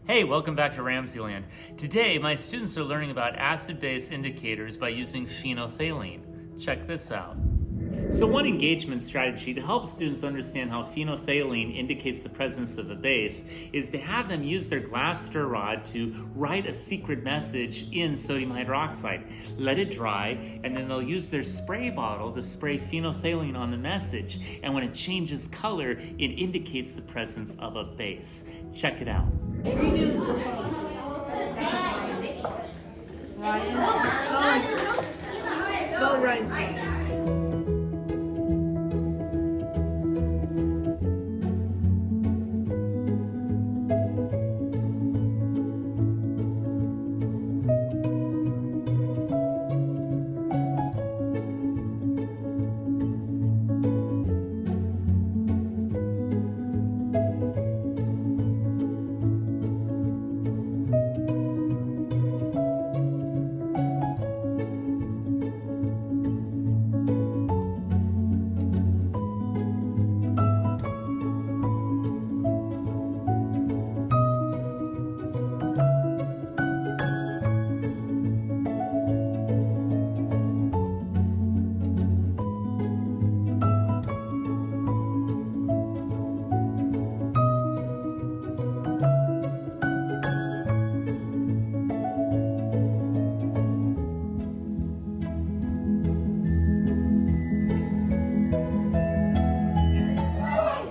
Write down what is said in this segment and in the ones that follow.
Hey, welcome back to RamZland. Today, my students are learning about acid-base indicators by using phenolphthalein. Check this out. So one engagement strategy to help students understand how phenolphthalein indicates the presence of a base is to have them use their glass stir rod to write a secret message in sodium hydroxide. Let it dry, and then they'll use their spray bottle to spray phenolphthalein on the message. And when it changes color, it indicates the presence of a base. Check it out. Go right.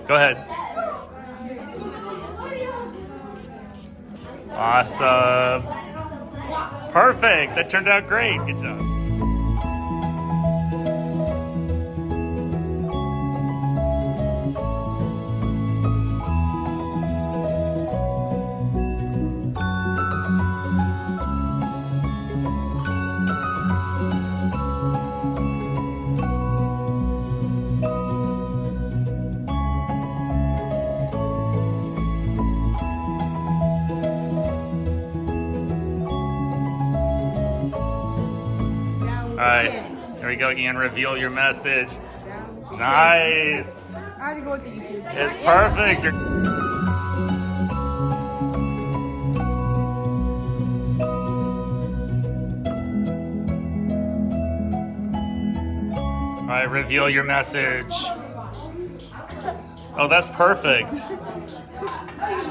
Go ahead. Awesome. Perfect. That turned out great. Good job. All right, here we go, Ian. Reveal your message. Nice. I had to go with the YouTube. It's perfect. All right, reveal your message. Oh, that's perfect.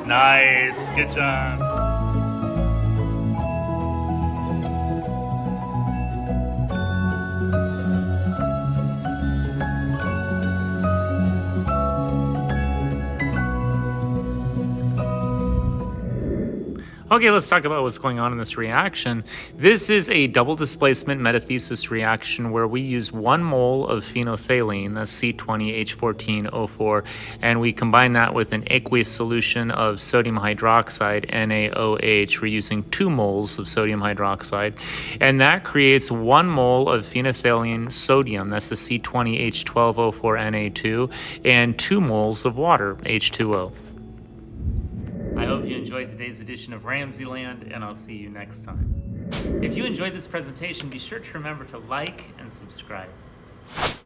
Nice. Good job. Okay, let's talk about what's going on in this reaction. This is a double displacement metathesis reaction where we use 1 mole of phenolphthalein, that's C20H1404, and we combine that with an aqueous solution of sodium hydroxide, NaOH. We're using 2 moles of sodium hydroxide, and that creates 1 mole of phenolphthalein sodium, that's the C20H1204Na2, and 2 moles of water, H2O. I hope you enjoyed today's edition of RamZland, and I'll see you next time. If you enjoyed this presentation, be sure to remember to like and subscribe.